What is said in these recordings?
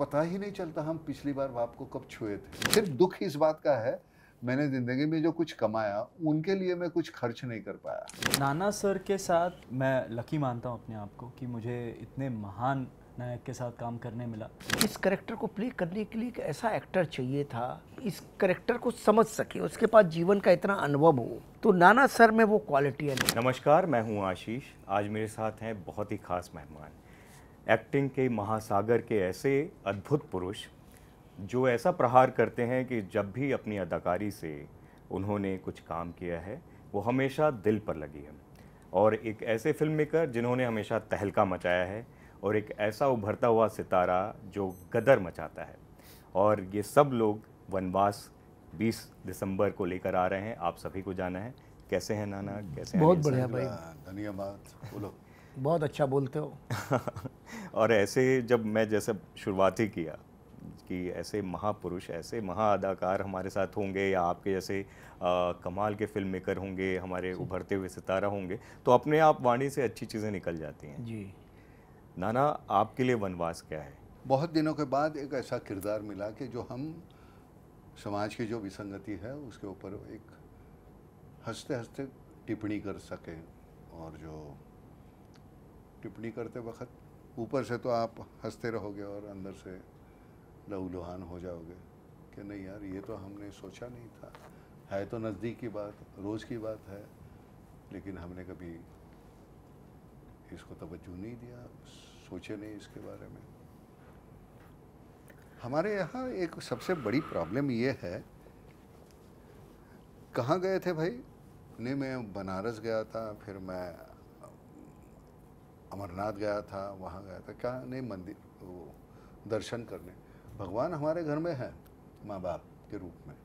पता ही नहीं चलता हम पिछली बार बाप को कब छुए थे। सिर्फ दुख इस बात का है, मैंने ज़िंदगी में जो कुछ कमाया उनके लिए मैं कुछ खर्च नहीं कर पाया। नाना सर के साथ मैं लकी मानता हूँ अपने आप को कि मुझे इतने महान नायक के साथ काम करने मिला। इस करेक्टर को प्ले करने के लिए एक ऐसा एक्टर चाहिए था, इस करेक्टर को समझ सके, उसके पास जीवन का इतना अनुभव हो, तो नाना सर में वो क्वालिटी है। नमस्कार, मैं हूं आशीष। आज मेरे साथ हैं बहुत ही खास मेहमान, एक्टिंग के महासागर के ऐसे अद्भुत पुरुष जो ऐसा प्रहार करते हैं कि जब भी अपनी अदाकारी से उन्होंने कुछ काम किया है वो हमेशा दिल पर लगी है, और एक ऐसे फिल्म मेकर जिन्होंने हमेशा तहलका मचाया है, और एक ऐसा उभरता हुआ सितारा जो गदर मचाता है। और ये सब लोग वनवास 20 दिसंबर को लेकर आ रहे हैं। आप सभी को जाना है। कैसे हैं नाना? कैसे हैं? बहुत बढ़िया भाई, धन्यवाद। बोलो। बहुत अच्छा बोलते हो। और ऐसे जब मैं जैसे शुरुआत ही किया कि ऐसे महापुरुष, ऐसे महाअदाकार हमारे साथ होंगे या आपके जैसे कमाल के फिल्म मेकर होंगे, हमारे उभरते हुए सितारा होंगे, तो अपने आप वाणी से अच्छी चीज़ें निकल जाती हैं जी। नाना, आपके लिए वनवास क्या है? बहुत दिनों के बाद एक ऐसा किरदार मिला कि जो हम समाज की जो विसंगति है उसके ऊपर एक हंसते हंसते टिप्पणी कर सकें, और जो टिप्पणी करते वक्त ऊपर से तो आप हंसते रहोगे और अंदर से लहूलुहान हो जाओगे कि नहीं यार, ये तो हमने सोचा नहीं था। है तो नज़दीक की बात, रोज़ की बात है, लेकिन हमने कभी इसको तवज्जो नहीं दिया, सोचे नहीं इसके बारे में। हमारे यहाँ एक सबसे बड़ी प्रॉब्लम ये है, कहाँ गए थे भाई? नहीं, मैं बनारस गया था, फिर मैं अमरनाथ गया था, वहाँ गया था, क्या नहीं, मंदिर वो दर्शन करने। भगवान हमारे घर में है माँ बाप के रूप में,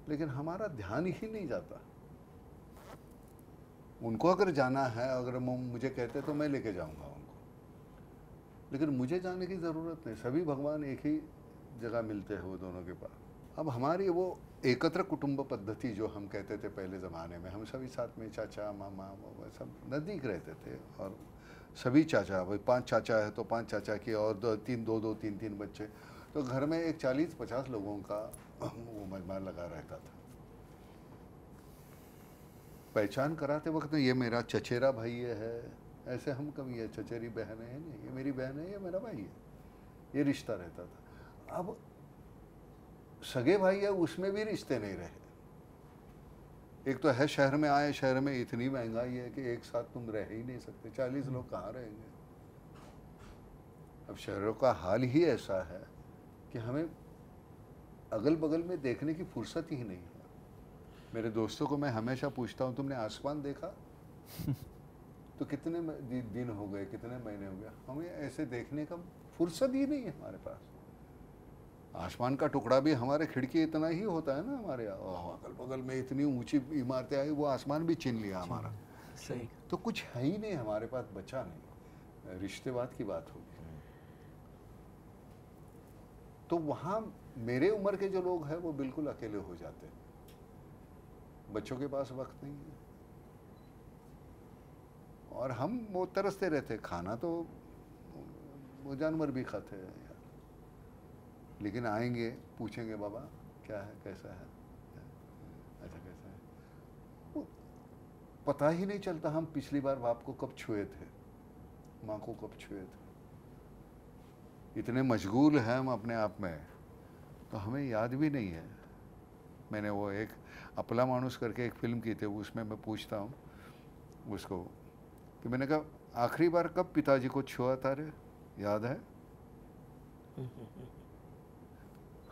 लेकिन हमारा ध्यान ही नहीं जाता। उनको अगर जाना है, अगर मुझे कहते तो मैं लेके जाऊंगा उनको, लेकिन मुझे जाने की ज़रूरत नहीं। सभी भगवान एक ही जगह मिलते हैं वो दोनों के पास। अब हमारी वो एकत्र कुटुंब पद्धति जो हम कहते थे पहले ज़माने में, हम सभी साथ में चाचा मामा वो सब नज़दीक रहते थे, और सभी चाचा, भाई 5 चाचा है तो 5 चाचा के, और 2 3 बच्चे, तो घर में एक 40-50 लोगों का वो मजमा लगा रहता था। पहचान कराते वक्त ये मेरा चचेरा भाई है, ऐसे हम कभी ये चचेरी बहन है नहीं, ये मेरी बहन है, ये मेरा भाई है, ये रिश्ता रहता था। अब सगे भाई है, उसमें भी रिश्ते नहीं रहे। एक तो है शहर में आए, शहर में इतनी महंगाई है कि एक साथ तुम रह ही नहीं सकते, 40 लोग कहाँ रहेंगे। अब शहरों का हाल ही ऐसा है कि हमें अगल बगल में देखने की फुर्सत ही नहीं है। मेरे दोस्तों को मैं हमेशा पूछता हूँ, तुमने आसमान देखा? तो कितने दिन हो गए, कितने महीने हो गए, हमें ऐसे देखने का फुर्सत ही नहीं है हमारे पास। आसमान का टुकड़ा भी हमारे खिड़की इतना ही होता है ना हमारे, अगल बगल में इतनी ऊंची इमारतें आई, वो आसमान भी छीन लिया हमारा। सही। तो कुछ है ही नहीं हमारे पास, बचा नहीं। रिश्तेवाद की बात होगी तो वहाँ मेरे उम्र के जो लोग हैं वो बिल्कुल अकेले हो जाते हैं। बच्चों के पास वक्त नहीं है, और हम वो तरसते रहते। खाना तो वो जानवर भी खाते हैं यार, लेकिन आएंगे पूछेंगे बाबा क्या है, कैसा है, ऐसा कैसा है, वो पता ही नहीं चलता हम पिछली बार बाप को कब छुए थे, माँ को कब छुए थे। इतने मशगूल हैं हम अपने आप में, तो हमें याद भी नहीं है। मैंने वो एक अपला मानुस करके एक फिल्म की थी, उसमें मैं पूछता हूँ उसको कि मैंने कहा आखिरी बार कब पिताजी को छुआ था रे, याद है?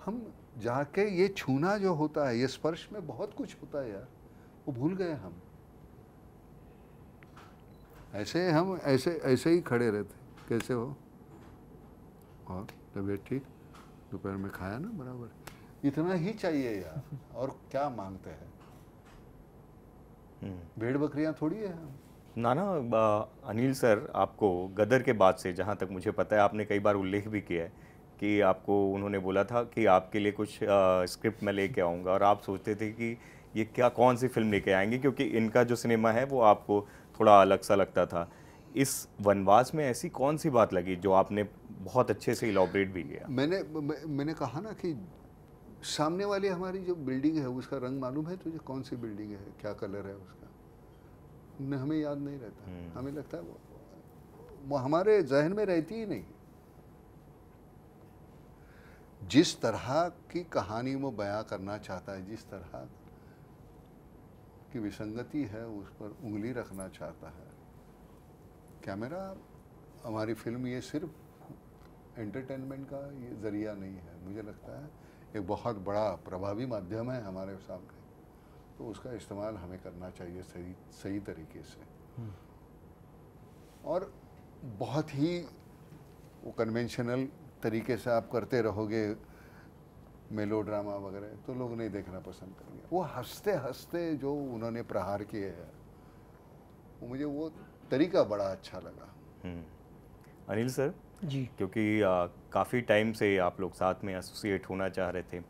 हम जाके ये छूना जो होता है, ये स्पर्श में बहुत कुछ होता है यार, वो भूल गए हम। हम ऐसे ही खड़े रहते, कैसे हो, और तबीयत ठीक, दोपहर में खाया ना बराबर, इतना ही चाहिए यार। और क्या मांगते हैं? भेड़ बकरियां थोड़ी है हम। नाना, अनिल सर आपको गदर के बाद से, जहाँ तक मुझे पता है, आपने कई बार उल्लेख भी किया है कि आपको उन्होंने बोला था कि आपके लिए कुछ स्क्रिप्ट मैं लेके आऊँगा, और आप सोचते थे कि ये क्या, कौन सी फिल्म लेके आएंगे, क्योंकि इनका जो सिनेमा है वो आपको थोड़ा अलग सा लगता था। इस वनवास में ऐसी कौन सी बात लगी जो आपने बहुत अच्छे से इलॉबरेट भी किया। मैंने कहा ना कि सामने वाली हमारी जो बिल्डिंग है उसका रंग मालूम है तुझे? कौन सी बिल्डिंग है, क्या कलर है उसका, हमें याद नहीं रहता। हमें लगता है वो हमारे जहन में रहती ही नहीं। जिस तरह की कहानी वो बयां करना चाहता है, जिस तरह की विसंगति है उस पर उंगली रखना चाहता है कैमरा। हमारी फिल्म ये सिर्फ एंटरटेनमेंट का ये ज़रिया नहीं है, मुझे लगता है एक बहुत बड़ा प्रभावी माध्यम है हमारे सामने, तो उसका इस्तेमाल हमें करना चाहिए सही तरीके से। और बहुत ही वो कन्वेंशनल तरीके से आप करते रहोगे मेलोड्रामा वगैरह तो लोग नहीं देखना पसंद करेंगे। वो हंसते हंसते जो उन्होंने प्रहार किए हैं, वो मुझे वो तरीका बड़ा अच्छा लगा। अनिल सर जी, क्योंकि काफ़ी टाइम से आप लोग साथ में एसोसिएट होना चाह रहे थे,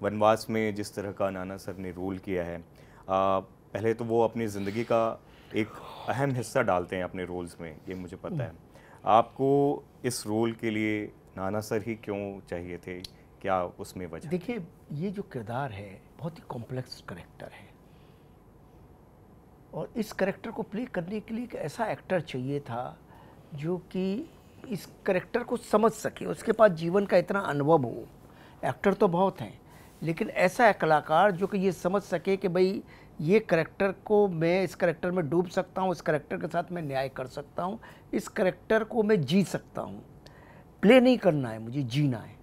वनवास में जिस तरह का नाना सर ने रोल किया है, पहले तो वो अपनी ज़िंदगी का एक अहम हिस्सा डालते हैं अपने रोल्स में, ये मुझे पता है। आपको इस रोल के लिए नाना सर ही क्यों चाहिए थे, क्या उसमें वजह? देखिए ये जो किरदार है बहुत ही कॉम्प्लेक्स करेक्टर है, और इस करेक्टर को प्ले करने के लिए एक ऐसा एक्टर चाहिए था जो कि इस करेक्टर को समझ सके, उसके पास जीवन का इतना अनुभव हो। एक्टर तो बहुत हैं, लेकिन ऐसा एक कलाकार जो कि ये समझ सके कि भाई ये करेक्टर को मैं इस करेक्टर में डूब सकता हूँ, इस करेक्टर के साथ मैं न्याय कर सकता हूँ, इस करेक्टर को मैं जी सकता हूँ। प्ले नहीं करना है, मुझे जीना है।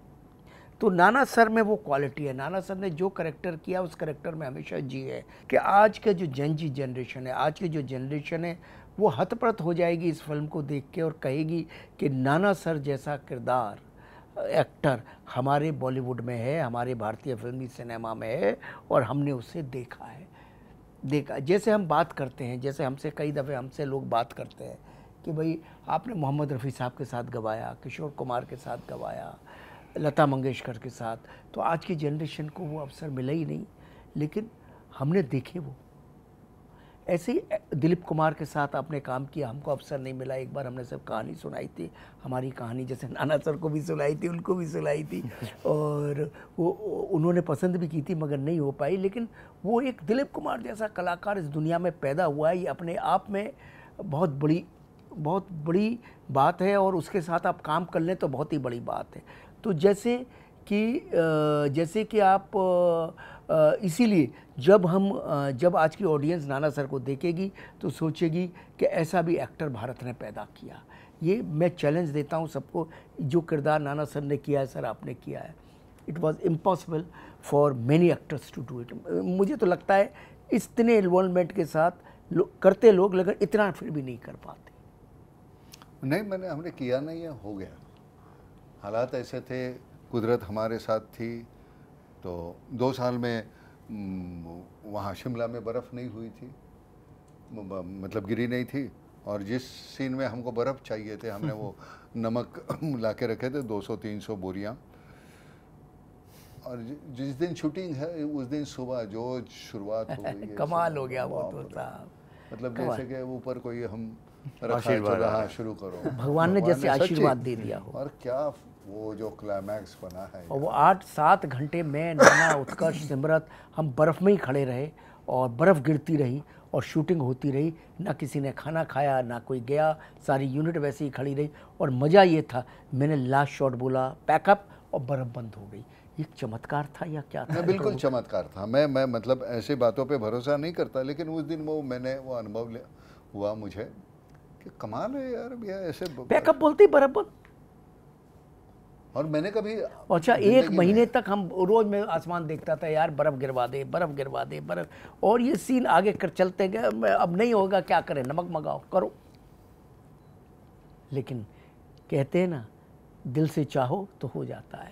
तो नाना सर में वो क्वालिटी है। नाना सर ने जो करेक्टर किया उस करेक्टर में हमेशा जी है कि आज के जो जेनजी जनरेशन है, आज की जो जनरेशन है, वो हतप्रत हो जाएगी इस फिल्म को देख के और कहेगी कि नाना सर जैसा किरदार एक्टर हमारे बॉलीवुड में है, हमारे भारतीय फिल्मी सिनेमा में है, और हमने उसे देखा। जैसे हम बात करते हैं, जैसे हमसे कई दफ़े हमसे लोग बात करते हैं कि भाई आपने मोहम्मद रफ़ी साहब के साथ गवाया, किशोर कुमार के साथ गवाया, लता मंगेशकर के साथ, तो आज की जनरेशन को वो अवसर मिला ही नहीं, लेकिन हमने देखे वो। ऐसे ही दिलीप कुमार के साथ आपने काम किया, हमको अवसर नहीं मिला। एक बार हमने सब कहानी सुनाई थी, हमारी कहानी जैसे नाना सर को भी सुनाई थी, उनको भी सुनाई थी, और वो उन्होंने पसंद भी की थी मगर नहीं हो पाई। लेकिन वो एक दिलीप कुमार जैसा कलाकार इस दुनिया में पैदा हुआ है, ये अपने आप में बहुत बड़ी बात है, और उसके साथ आप काम कर लें तो बहुत ही बड़ी बात है। तो जैसे कि आप इसीलिए जब आज की ऑडियंस नाना सर को देखेगी तो सोचेगी कि ऐसा भी एक्टर भारत ने पैदा किया। ये मैं चैलेंज देता हूँ सबको, जो किरदार नाना सर ने किया है, सर आपने किया है, it was impossible for many actors to do it. मुझे तो लगता है इतने इन्वॉल्वमेंट के साथ करते लोग, लेकिन इतना फिर भी नहीं कर पाते। नहीं, हमने किया नहीं है, हो गया। हालात ऐसे थे, कुदरत हमारे साथ थी, तो 2 साल में वहाँ शिमला में बर्फ़ नहीं हुई थी, मतलब गिरी नहीं थी, और जिस सीन में हमको बर्फ़ चाहिए थे हमने वो नमक ला के रखे थे 200-300 बोरियाँ, और जिस दिन शूटिंग है उस दिन सुबह जो शुरुआत हो गई कमाल हो गया वो तो साहब, मतलब जैसे कि ऊपर कोई हम रखा शुरू करो, भगवान ने जैसे आशीर्वाद दे दिया हो। और क्या वो जो क्लाइमैक्स बना है, और वो 8-7 घंटे में नाना, उत्कर्ष, सिमरत, हम बर्फ़ में ही खड़े रहे और बर्फ़ गिरती रही और शूटिंग होती रही, ना किसी ने खाना खाया, ना कोई गया, सारी यूनिट वैसे ही खड़ी रही। और मज़ा ये था, मैंने लास्ट शॉट बोला पैकअप और बर्फ़ बंद हो गई। एक चमत्कार था या क्या था? बिल्कुल चमत्कार था। मैं मतलब ऐसी बातों पे भरोसा नहीं करता, लेकिन उस दिन मैंने वो अनुभव हुआ मुझे कि कमाल है यार भैया, ऐसे पैकअप बोलते ही बर्फ़ बंद। और मैंने कभी अच्छा 1 महीने तक हम रोज़ में आसमान देखता था यार, बर्फ़ गिरवा दे, बर्फ़ गिरवा दे, बर्फ़, और ये सीन आगे कर चलते गए। अब नहीं होगा, क्या करें, नमक मंगाओ, करो। लेकिन कहते हैं ना, दिल से चाहो तो हो जाता है।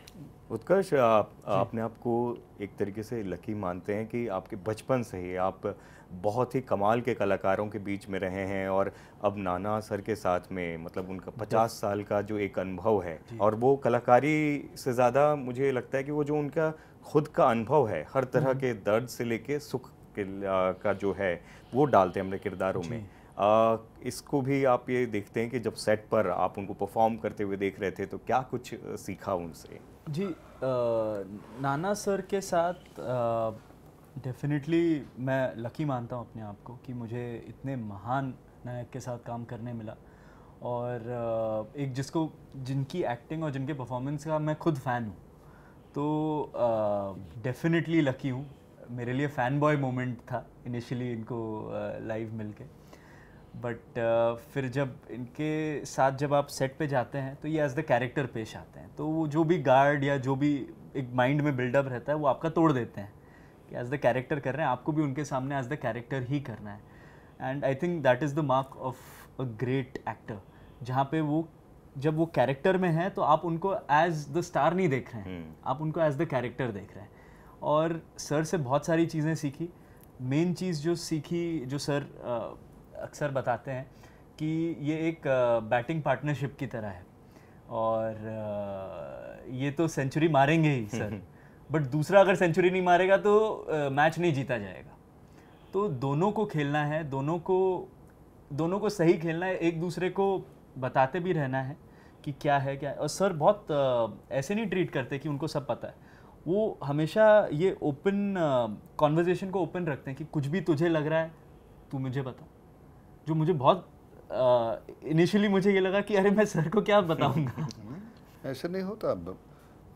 उत्कर्ष, आपने आपको एक तरीके से लकी मानते हैं कि आपके बचपन से ही आप बहुत ही कमाल के कलाकारों के बीच में रहे हैं, और अब नाना सर के साथ में मतलब उनका 50 साल का जो एक अनुभव है, और वो कलाकारी से ज़्यादा मुझे लगता है कि वो जो उनका खुद का अनुभव है, हर तरह के दर्द से लेके सुख का जो है वो डालते हैं अपने किरदारों में। इसको भी आप ये देखते हैं कि जब सेट पर आप उनको परफॉर्म करते हुए देख रहे थे तो क्या कुछ सीखा उनसे? जी, नाना सर के साथ डेफिनेटली मैं लकी मानता हूँ अपने आप को कि मुझे इतने महान नायक के साथ काम करने मिला, और एक जिनकी एक्टिंग और जिनके परफॉर्मेंस का मैं खुद फ़ैन हूँ, तो डेफिनेटली लकी हूँ। मेरे लिए फ़ैन बॉय मोमेंट था इनिशियली इनको लाइव मिलके, बट फिर जब इनके साथ जब आप सेट पे जाते हैं तो ये एज द कैरेक्टर पेश आते हैं, तो वो जो भी गार्ड या जो भी एक माइंड में बिल्डअप रहता है वो आपका तोड़ देते हैं कि एज द कैरेक्टर कर रहे हैं, आपको भी उनके सामने एज द कैरेक्टर ही करना है। And I think that is the mark of a great actor, जहाँ पे वो जब वो कैरेक्टर में है तो आप उनको एज द स्टार नहीं देख रहे हैं, आप उनको एज द कैरेक्टर देख रहे हैं। और सर से बहुत सारी चीज़ें सीखी। मेन चीज़ जो सीखी, जो सर अक्सर बताते हैं कि ये एक बैटिंग पार्टनरशिप की तरह है, और ये तो सेंचुरी मारेंगे ही सर, बट दूसरा अगर सेंचुरी नहीं मारेगा तो मैच नहीं जीता जाएगा। तो दोनों को खेलना है, दोनों को सही खेलना है, एक दूसरे को बताते भी रहना है कि क्या है क्या है। और सर बहुत ऐसे नहीं ट्रीट करते कि उनको सब पता है, वो हमेशा ये ओपन कॉन्वर्जेशन को ओपन रखते हैं कि कुछ भी तुझे लग रहा है तू मुझे बता, जो मुझे बहुत इनिशियली मुझे ये लगा कि अरे मैं सर को क्या बताऊंगा। ऐसे नहीं होता अब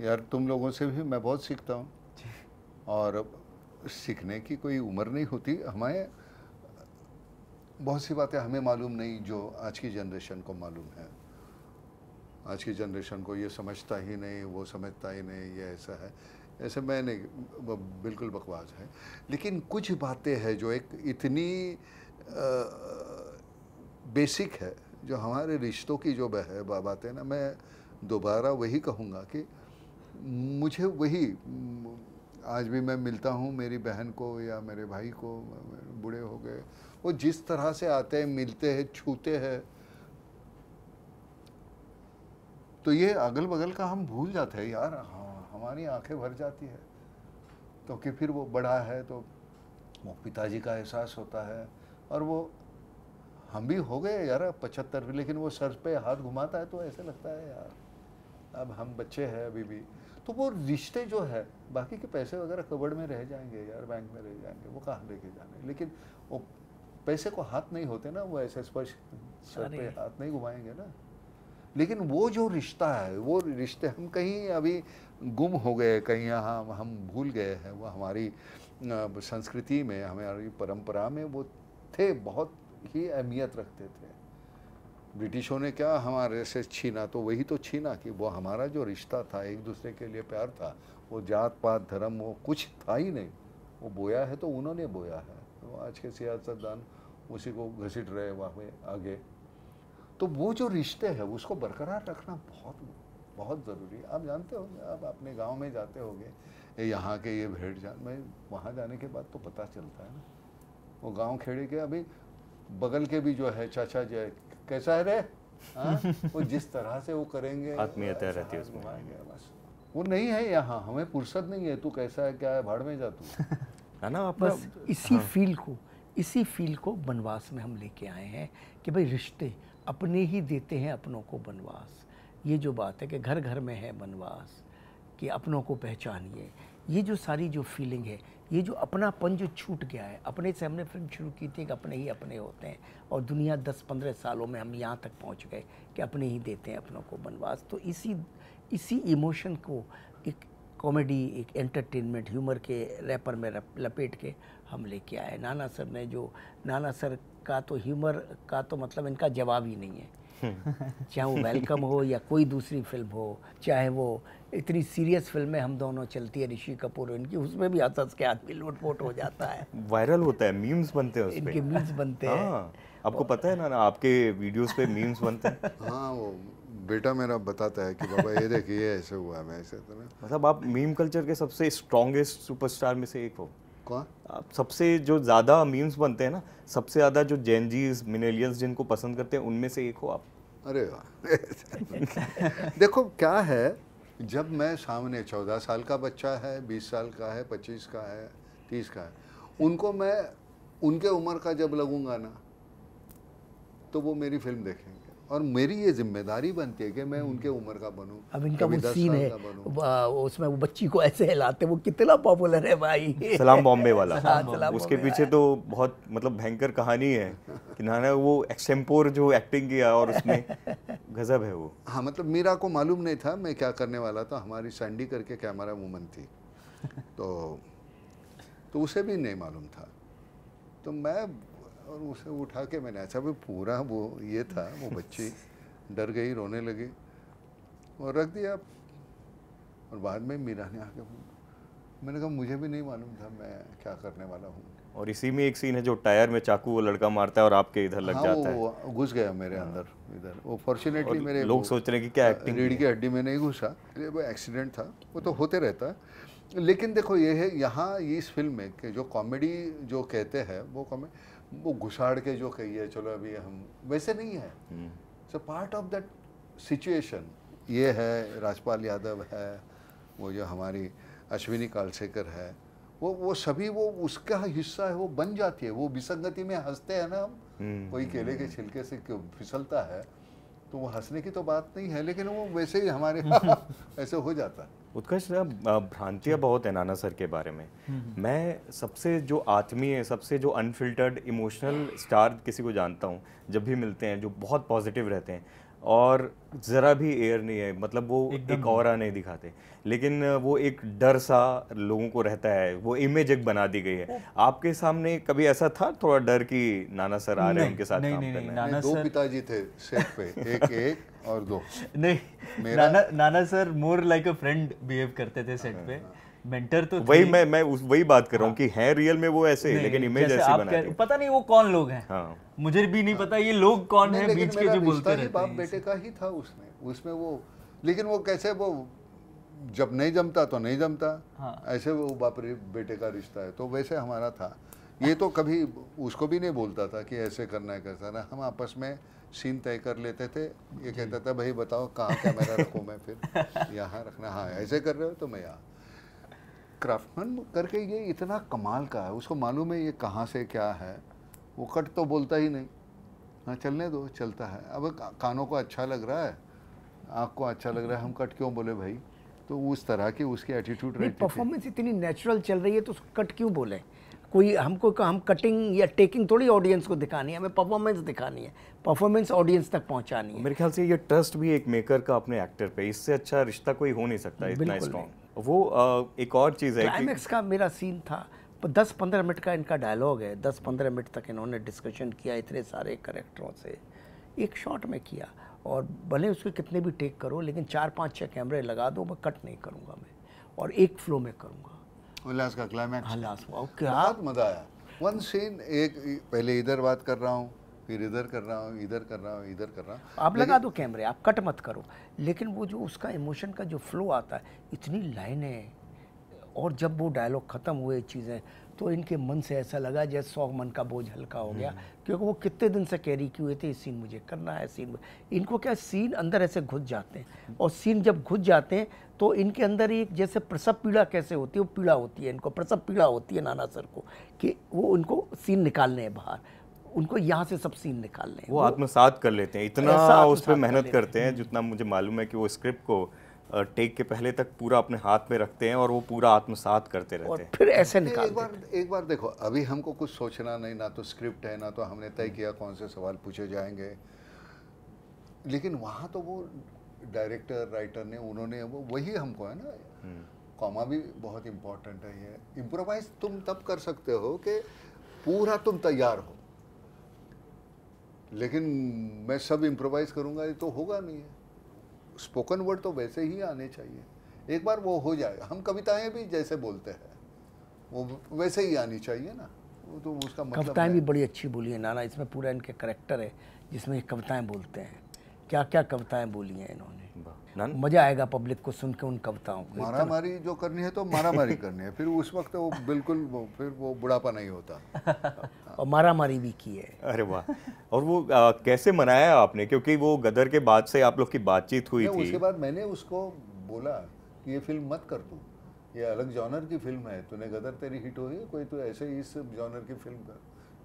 यार, तुम लोगों से भी मैं बहुत सीखता हूँ, और सीखने की कोई उम्र नहीं होती। हमें बहुत सी बातें हमें मालूम नहीं जो आज की जनरेशन को मालूम है। आज की जनरेशन को ये समझता ही नहीं, वो समझता ही नहीं, ये ऐसा है, ऐसे मैं नहीं, बिल्कुल बकवास है। लेकिन कुछ बातें हैं जो एक इतनी बेसिक है, जो हमारे रिश्तों की जो बातें ना, मैं दोबारा वही कहूँगा कि मुझे वही, आज भी मैं मिलता हूँ मेरी बहन को या मेरे भाई को, बूढ़े हो गए, वो जिस तरह से आते हैं, मिलते हैं, छूते हैं, तो ये अगल बगल का हम भूल जाते हैं यार। हाँ, हमारी आंखें भर जाती है, तो कि फिर वो बड़ा है तो वो पिताजी का एहसास होता है, और वो हम भी हो गए यार 75, लेकिन वो सर पे हाथ घुमाता है तो ऐसे लगता है यार अब हम बच्चे हैं अभी भी। तो वो रिश्ते जो है, बाकी के पैसे वगैरह कबड़ में रह जाएंगे यार, बैंक में रह जाएंगे, वो कहाँ लेके जाने, लेकिन वो पैसे को हाथ नहीं होते ना, वो ऐसे स्पर्श सर पे हाथ नहीं घुमाएंगे ना। लेकिन वो जो रिश्ता है, वो रिश्ते हम कहीं अभी गुम हो गए, कहीं यहाँ हम भूल गए हैं। वो हमारी संस्कृति में, हमारी परंपरा में वो थे, बहुत ही अहमियत रखते थे। ब्रिटिशों ने क्या हमारे से छीना, तो वही तो छीना कि वो हमारा जो रिश्ता था, एक दूसरे के लिए प्यार था, वो जात पात धर्म वो कुछ था ही नहीं। वो बोया है तो उन्होंने बोया है, तो आज के सियासतदान उसी को घसीट रहे वहाँ पे आगे। तो वो जो रिश्ते हैं उसको बरकरार रखना बहुत बहुत ज़रूरी है। आप जानते हो, आप अपने गांव में जाते होंगे, यहाँ के ये भेड़ जान में, वहाँ जाने के बाद तो पता चलता है ना, वो गांव खेड़े के अभी बगल के भी जो है चाचा जी कैसा है रे, वो जिस तरह से वो करेंगे, आत्मीयता रहती है उसमें, बस वो नहीं है यहाँ। हमें फुर्सत नहीं है, तू कैसा है, क्या है, भाड़ में जा तू, है ना। बस इसी फील को बनवास में हम लेके आए हैं कि भाई रिश्ते अपने ही देते हैं अपनों को बनवास। ये जो बात है कि घर घर में है बनवास, कि अपनों को पहचानिए, ये जो सारी जो फीलिंग है, ये जो अपनापन जो छूट गया है। अपने से हमने फिल्म शुरू की थी कि अपने ही अपने होते हैं, और दुनिया 10-15 सालों में हम यहाँ तक पहुँच गए कि अपने ही देते हैं अपनों को बनवास। तो इसी इमोशन को एक कॉमेडी, एक एंटरटेनमेंट, ह्यूमर के रैपर में लपेट के हम लेके आए। नाना सर का तो ह्यूमर का तो मतलब इनका जवाब ही नहीं है। चाहे वो वेलकम हो या कोई दूसरी फिल्म हो, चाहे वो इतनी सीरियस फिल्में हम दोनों चलती है, ऋषि कपूर इनकी, उसमें भी हंस के आदमी लोटपोट हो जाता है, वायरल होता है, मीम्स बनते हैं उस पे। इनके मीम्स बनते हैं। हाँ, आपको पता है ना, आपके वीडियोस पे मीम्स बनते हैं। हाँ, वो बेटा मेरा बताता है कि बाबा ये देखिए ऐसे हुआ, मैं ऐसे, तो ना मतलब आप मीम कल्चर के सबसे स्ट्रॉन्गेस्ट सुपरस्टार में से एक हो। कौन? आप सबसे जो ज़्यादा मीम्स बनते हैं ना, सबसे ज़्यादा जो जेनजीज मिलेनियल्स जिनको पसंद करते हैं, उनमें से एक हो आप। अरे वाह। देखो क्या है, जब मैं सामने 14 साल का बच्चा है, 20 साल का है, 25 का है, 30 का है, उनको मैं उनके उम्र का जब लगूंगा ना, तो वो मेरी फिल्म देखेंगे और मेरी ये जिम्मेदारी बनती है कि मैं उनके उम्र का बनूं। अब इनका कभी वो 10 सीन साल है का बनूं। उसमें वो बच्ची को ऐसे हिलाते, वो कितना पॉपुलर है भाई। सलाम बॉम्बे वाला। हाँ, सलाम उसके बॉम्बे पीछे तो बहुत मतलब भयंकर कहानी है कि नाना वो एक्सटेम्पोर जो एक्टिंग किया और उसमें गजब है वो। हाँ, मतलब मीरा को मालूम नहीं था मैं क्या करने वाला था। हमारी सैंडी करके कैमरा वूमन थी तो उसे भी नहीं मालूम था। तो मैं और उसे उठा के मैंने अच्छा भी पूरा वो ये था, वो बच्ची डर गई, रोने लगी और रख दिया। और बाद में मीरा ने आके मैंने कहा मुझे भी नहीं मालूम था मैं क्या करने वाला हूँ। और इसी में एक सीन है जो टायर में चाकू वो लड़का मारता है और आपके इधर लग हाँ, जाता है। वो घुस गया मेरे अंदर इधर। वो फॉर्चुनेटली मेरे लोग सोच रहे हैं कि क्या एक्टिंग रीढ़ की हड्डी में नहीं घुसा, वो एक्सीडेंट था, वो तो होते रहता है। लेकिन देखो ये है यहाँ इस फिल्म में कि जो कॉमेडी जो कहते हैं वो घुसाड़ के जो कही है चलो अभी हम, वैसे नहीं है। So part of that situation ये है। राजपाल यादव है, वो जो हमारी अश्विनी कालसेकर है, वो सभी वो उसका हिस्सा है, वो बन जाती है। वो विसंगति में हंसते हैं ना हम, कोई केले के छिलके से फिसलता है तो वो हंसने की तो बात नहीं है, लेकिन वो वैसे ही हमारे ऐसे हो जाता है। उत्कर्ष भ्रांतियाँ बहुत है नाना सर के बारे में। मैं सबसे जो आत्मीय, सबसे जो अनफिल्टर्ड इमोशनल स्टार किसी को जानता हूँ जब भी मिलते हैं, जो बहुत पॉजिटिव रहते हैं और ज़रा भी एयर नहीं है, मतलब वो एक ऑरा नहीं दिखाते, लेकिन वो एक डर सा लोगों को रहता है, वो इमेज एक बना दी गई है। आपके सामने कभी ऐसा था थोड़ा डर कि नाना सर आ रहे हैं उनके साथ काम करना है? दो पिताजी थे सेट पे, एक और दो। नहीं, नाना सर मोर लाइक अ फ्रेंड बिहेव करते थे सेट पे। मेंटर तो वही मैं वही बात कर रहा हूँ कि हैं रियल में वो ऐसे, लेकिन इमेज ऐसी बनाते हैं। पता नहीं वो कौन लोग हैं। हाँ, मुझे भी नहीं पता ये लोग कौन है बीच के जो बोलते रहते हैं। बाप बेटे का ही था उसमें वो, लेकिन वो कैसे वो जब नहीं जमता तो नहीं जमता। हाँ। ऐसे वो बाप बेटे का रिश्ता है, तो वैसे हमारा था। ये तो कभी उसको भी नहीं बोलता था कि ऐसे करना है कैसा ना, हम आपस में सीन तय कर लेते थे। ये कहता था भाई बताओ कहाँ कैमरा रखूँ मैं, फिर यहाँ रखना, हाँ ऐसे कर रहे हो तो मैं यहाँ। क्राफ्टमैन करके ये इतना कमाल का है, उसको मालूम है ये कहाँ से क्या है। वो कट तो बोलता ही नहीं, हाँ चलने दो, चलता है। अब कानों को अच्छा लग रहा है, आँख को अच्छा लग रहा है, हम कट क्यों बोले भाई। तो उस तरह की उसकी एटीट्यूड रहती थी। परफॉर्मेंस इतनी नेचुरल चल रही है तो कट क्यों बोले। कोई हम कटिंग या टेकिंग थोड़ी ऑडियंस को दिखानी है, हमें परफॉर्मेंस दिखानी है, परफॉर्मेंस ऑडियंस तक पहुंचानी है। मेरे ख्याल से ये ट्रस्ट भी एक मेकर का अपने एक्टर पे, इससे अच्छा रिश्ता कोई हो नहीं सकता इतना स्ट्रॉन्ग। वो एक और चीज़ है क्लाइमैक्स का मेरा सीन था, 10-15 मिनट का इनका डायलॉग है, 10-15 मिनट तक इन्होंने डिस्कशन किया इतने सारे कैरेक्टरों से, एक शॉट में किया। और भले उसके कितने भी टेक करो, लेकिन 4-5-6 कैमरे लगा दो, मैं कट नहीं करूँगा मैं, और एक फ्लो में करूँगा। लास्ट का क्लाइमैक्स, लास्ट बहुत मजा आया। वन सीन, एक पहले इधर बात कर रहा हूँ, फिर इधर कर रहा हूँ, इधर कर रहा हूँ, इधर कर रहा हूँ। आप लगा दो कैमरे, आप कट मत करो, लेकिन वो जो उसका इमोशन का जो फ्लो आता है, इतनी लाइनें, और जब वो डायलॉग ख़त्म हुए चीज़ें, तो इनके मन से ऐसा लगा जैसे 100 मन का बोझ हल्का हो गया, क्योंकि वो कितने दिन से कैरी किए हुए थे, सीन मुझे करना है, सीन। इनको क्या सीन अंदर ऐसे घुस जाते हैं, और सीन जब घुस जाते हैं तो इनके अंदर एक जैसे प्रसव पीड़ा कैसे होती है, वो पीड़ा होती है इनको, प्रसव पीड़ा होती है नाना सर को, कि वो उनको सीन निकालने हैं बाहर, उनको यहाँ से सब सीन निकालने हैं। वो आत्मसात कर लेते हैं, इतना उस पर मेहनत करते हैं, जितना मुझे मालूम है कि वो स्क्रिप्ट को टेक के पहले तक पूरा अपने हाथ में रखते हैं और वो पूरा आत्मसात करते रहते हैं, और फिर ऐसे निकालते हैं। एक बार देखो, अभी हमको कुछ सोचना नहीं, ना तो स्क्रिप्ट है, ना तो हमने तय किया कौन से सवाल पूछे जाएंगे, लेकिन वहाँ तो वो डायरेक्टर राइटर ने, उन्होंने वो वही हमको है ना, कॉमा भी बहुत इम्पोर्टेंट है। ये इम्प्रोवाइज तुम तब कर सकते हो कि पूरा तुम तैयार हो, लेकिन मैं सब इम्प्रोवाइज करूँगा ये तो होगा नहीं है। स्पोकन वर्ड तो वैसे ही आने चाहिए, एक बार वो हो जाएगा। हम कविताएं भी जैसे बोलते हैं वो वैसे ही आनी चाहिए ना, वो तो उसका मतलब। कविताएं भी बड़ी अच्छी बोली है नाना, इसमें पूरा इनके करेक्टर है जिसमें ये कविताएं बोलते हैं, क्या क्या कविताएं बोली हैं इन्होंने, मजा आएगा पब्लिक को सुन के उन कविताओं को। मारा मारी जो करनी है तो मारा मारी करनी है, फिर उस वक्त वो बिल्कुल फिर वो बुढ़ापा नहीं होता। और मारा मारी भी की है। अरे वाह। और वो कैसे मनाया आपने, क्योंकि वो गदर के बाद से आप लोग की बातचीत हुई थी। उसके बाद मैंने उसको बोला कि ये फिल्म मत कर, तू ये अलग जॉनर की फिल्म है, तूने गदर तेरी हिट हुई है, कोई तो ऐसे ही इस जॉनर की फिल्म कर।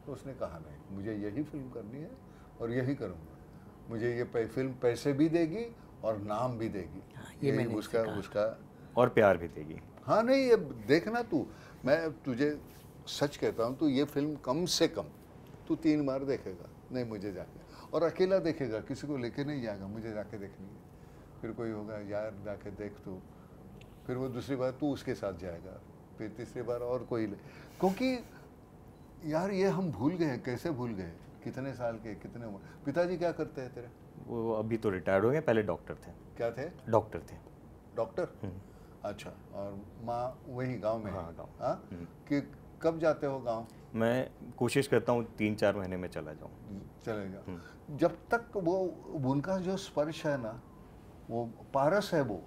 तो उसने कहा नहीं, मुझे यही फिल्म करनी है और यही करूँगा। मुझे ये फिल्म पैसे भी देगी और नाम भी देगी, ये यही मैंने उसका और प्यार भी देगी। हाँ नहीं, ये देखना तू, मैं तुझे सच कहता हूँ, तू ये फिल्म कम से कम तू 3 बार देखेगा, नहीं मुझे जाके, और अकेला देखेगा, किसी को लेके नहीं जाएगा, मुझे जाके देखनी है। फिर कोई होगा यार जाके देख तू, फिर वो दूसरी बार तू उसके साथ जाएगा, फिर तीसरी बार और कोई ले, क्योंकि यार ये हम भूल गए, कैसे भूल गए, कितने साल के, कितने उम्र। पिताजी क्या करते हैं तेरे? वो अभी तो रिटायर्ड हो गए, पहले डॉक्टर थे। क्या थे? डॉक्टर थे। डॉक्टर? अच्छा, और माँ वही गांव में? हाँ, गाँव। हाँ, कि कब जाते हो गांव? मैं कोशिश करता हूँ 3-4 महीने में चला जाऊँ। चलेगा। जब तक वो उनका जो स्पर्श है ना, वो पारस है, वो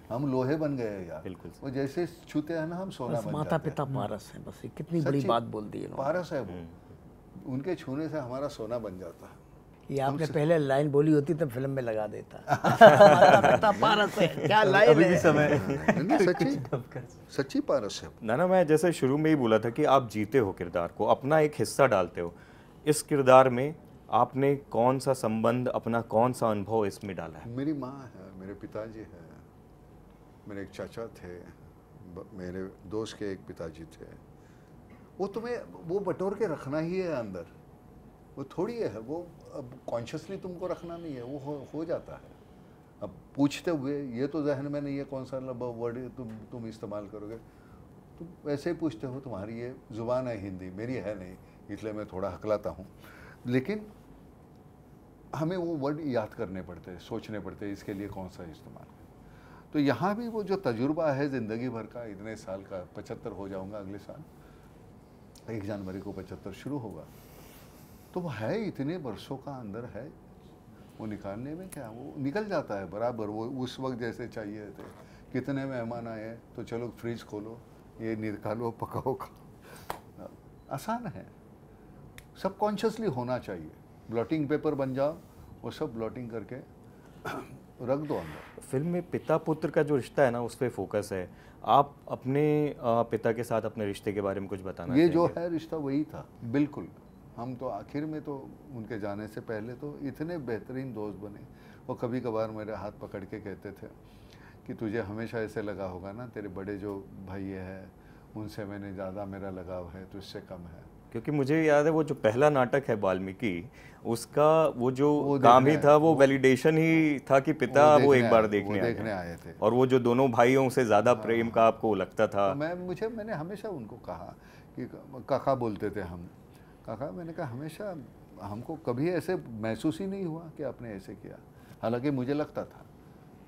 हम लोहे बन गए हैं यार। बिल्कुल। वो जैसे छूते हैं ना हम सोना बन माता जाते पिता पारस हैं, बस ये कितनी हैं। बड़ी सच्ची बात बोल दी इन्होंने। पारस है वो, उनके छूने से हमारा सोना बन जाता है। ये आपने पहले लाइन बोली होती तो फिल्म में लगा देता। माता पिता पारस है, क्या लाइन अभी है। भी समय नहीं, सच्ची पारस है। ना मैं जैसे शुरू में ही बोला था कि आप जीते हो किरदार को, अपना एक हिस्सा डालते हो। इस किरदार में आपने कौन सा संबंध, अपना कौन सा अनुभव इसमें डाला है? मेरी माँ है, मेरे पिताजी है, मेरे एक चाचा थे, मेरे दोस्त के एक पिताजी थे। वो तुम्हें वो बटोर के रखना ही है अंदर, वो थोड़ी है, वो अब कॉन्शियसली तुमको रखना नहीं है, वो हो जाता है। अब पूछते हुए ये तो जहन में नहीं है कौन सा वर्ड तुम इस्तेमाल करोगे, तुम वैसे ही पूछते हो, तुम्हारी ये ज़ुबान है हिंदी, मेरी है नहीं, इसलिए मैं थोड़ा हकलाता हूँ। लेकिन हमें वो वर्ड याद करने पड़ते हैं, सोचने पड़ते हैं इसके लिए कौन सा इस्तेमाल है। तो यहाँ भी वो जो तजुर्बा है ज़िंदगी भर का, इतने साल का, 75 हो जाऊँगा अगले साल, 1 जनवरी को 75 शुरू होगा, तो वो है, इतने वर्षों का अंदर है, वो निकालने में क्या, वो निकल जाता है बराबर। वो उस वक्त जैसे चाहिए थे, कितने मेहमान आए तो चलो फ्रिज खोलो, ये निकालो, पकाओ, खाओ, आसान है। सब कॉन्शियसली होना चाहिए। ब्लॉटिंग पेपर बन जाओ, वो सब ब्लॉटिंग करके रख दो अंदर। फिल्म में पिता पुत्र का जो रिश्ता है ना, उस पर फोकस है। आप अपने पिता के साथ अपने रिश्ते के बारे में कुछ बताना ये चाहेंगे? जो है रिश्ता वही था, बिल्कुल। हम तो आखिर में तो उनके जाने से पहले तो इतने बेहतरीन दोस्त बने। वो कभी कभार मेरे हाथ पकड़ के कहते थे कि तुझे हमेशा ऐसे लगा होगा ना, तेरे बड़े जो भाई हैं उनसे मैंने ज़्यादा मेरा लगाव है, तो इससे कम है। क्योंकि मुझे याद है वो जो पहला नाटक है वाल्मीकि, उसका वो जो वो काम ही देखने था, वो वैलिडेशन ही था कि पिता वो एक बार देखने आए थे। और वो जो दोनों भाइयों से ज़्यादा प्रेम का आपको लगता था। तो मैंने हमेशा उनको कहा कि काका बोलते थे हम, काका, मैंने कहा हमेशा हमको कभी ऐसे महसूस ही नहीं हुआ कि आपने ऐसे किया। हालांकि मुझे लगता था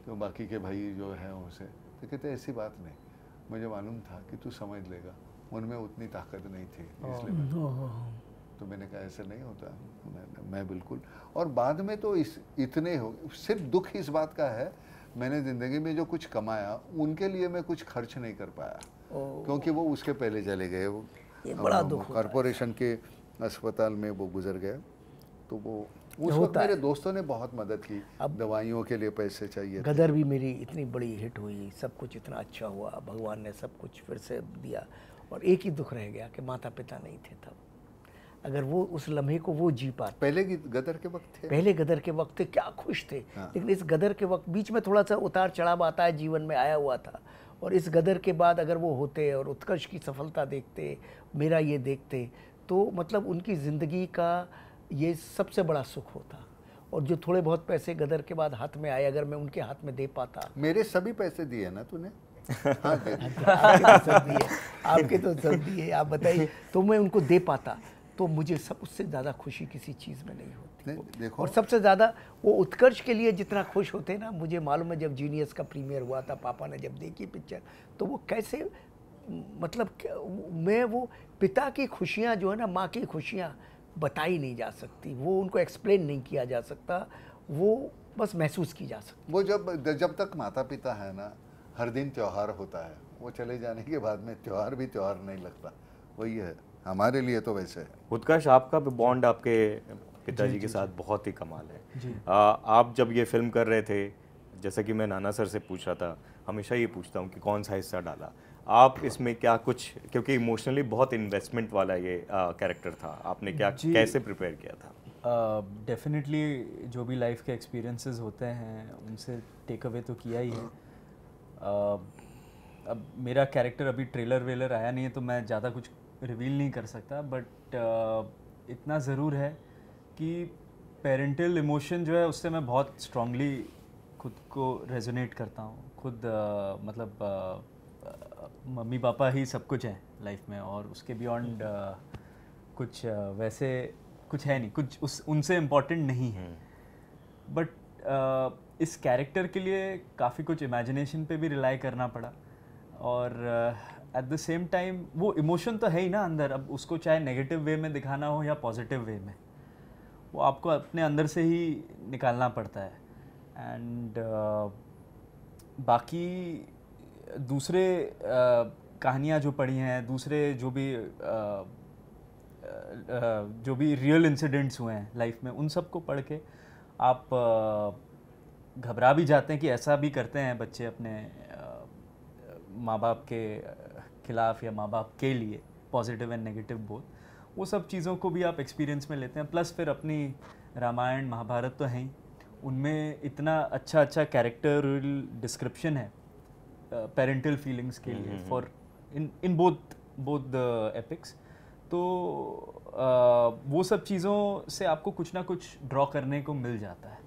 कि बाकी के भाई जो हैं उनसे, तो कहते ऐसी बात नहीं, मुझे मालूम था कि तू समझ लेगा, उनमें उतनी ताकत नहीं थी, इसलिए तो मैंने कहा ऐसे नहीं होता, मैं बिल्कुल। और बाद में तो इतने हो, सिर्फ दुख इस बात का है, मैंने ज़िंदगी में जो कुछ कमाया उनके लिए मैं कुछ खर्च नहीं कर पाया, क्योंकि वो उसके पहले चले गए। वो बड़ा दुख होता है। कॉरपोरेशन के अस्पताल में वो गुजर गया। तो वो उस वक्त मेरे दोस्तों ने बहुत मदद की, दवाइयों के लिए पैसे चाहिए। गदर भी मेरी इतनी बड़ी हिट हुई, सब कुछ इतना अच्छा हुआ, भगवान ने सब कुछ फिर से दिया, और एक ही दुख रह गया कि माता पिता नहीं थे तब। अगर वो उस लम्हे को वो जी पाते, पहले की गदर के वक्त थे, पहले गदर के वक्त थे, क्या खुश थे। लेकिन इस गदर के वक्त बीच में थोड़ा सा उतार चढ़ाव आता है, जीवन में आया हुआ था, और इस गदर के बाद अगर वो होते और उत्कर्ष की सफलता देखते, मेरा ये देखते, तो मतलब उनकी ज़िंदगी का ये सबसे बड़ा सुख होता। और जो थोड़े बहुत पैसे गदर के बाद हाथ में आए, अगर मैं उनके हाथ में दे पाता। मेरे सभी पैसे दिए ना तूने? हाँ, आपके तो सब दिए, आप बताइए। तो मैं उनको दे पाता तो मुझे सब उससे ज़्यादा खुशी किसी चीज़ में नहीं होती। देखो, और सबसे ज़्यादा वो उत्कर्ष के लिए जितना खुश होते ना, मुझे मालूम है जब जीनियस का प्रीमियर हुआ था, पापा ने जब देखी पिक्चर, तो वो कैसे, मतलब मैं वो पिता की खुशियाँ जो है ना, माँ की खुशियाँ बताई नहीं जा सकती, वो उनको एक्सप्लेन नहीं किया जा सकता, वो बस महसूस की जा सकती। वो जब तक माता पिता है ना, हर दिन त्यौहार होता है, वो चले जाने के बाद में त्यौहार भी त्यौहार नहीं लगता। वही है हमारे लिए तो वैसे है। उत्कर्ष, आपका भी बॉन्ड आपके पिताजी के साथ बहुत ही कमाल है। आप जब ये फिल्म कर रहे थे, जैसा कि मैं नाना सर से पूछ रहा था, हमेशा ये पूछता हूँ कि कौन सा हिस्सा डाला आप इसमें, क्या कुछ, क्योंकि इमोशनली बहुत इन्वेस्टमेंट वाला ये कैरेक्टर था, आपने क्या कैसे प्रिपेयर किया था? डेफिनेटली जो भी लाइफ के एक्सपीरियंसेस होते हैं उनसे टेक अवे तो किया ही है। अब मेरा कैरेक्टर अभी ट्रेलर वेलर आया नहीं है तो मैं ज़्यादा कुछ रिवील नहीं कर सकता, बट इतना ज़रूर है कि पेरेंटल इमोशन जो है उससे मैं बहुत स्ट्रांगली खुद को रेजोनेट करता हूँ। खुद मम्मी पापा ही सब कुछ है लाइफ में, और उसके बियॉन्ड कुछ वैसे कुछ है नहीं, कुछ उनसे इम्पोर्टेंट नहीं है। बट इस कैरेक्टर के लिए काफ़ी कुछ इमेजिनेशन पे भी रिलाई करना पड़ा, और एट द सेम टाइम वो इमोशन तो है ही ना अंदर। अब उसको चाहे नेगेटिव वे में दिखाना हो या पॉजिटिव वे में, वो आपको अपने अंदर से ही निकालना पड़ता है। एंड बाकी दूसरे कहानियाँ जो पढ़ी हैं, दूसरे जो भी रियल इंसिडेंट्स हुए हैं लाइफ में, उन सब को पढ़ के आप घबरा भी जाते हैं कि ऐसा भी करते हैं बच्चे अपने माँ बाप के खिलाफ या माँ बाप के लिए, पॉजिटिव एंड नेगेटिव बोथ। वो सब चीज़ों को भी आप एक्सपीरियंस में लेते हैं। प्लस फिर अपनी रामायण महाभारत तो हैं ही, उनमें इतना अच्छा कैरेक्टरल डिस्क्रिप्शन है पेरेंटल फीलिंग्स के लिए for in both the epics. तो वो सब चीज़ों से आपको कुछ ना कुछ ड्रॉ करने को मिल जाता है।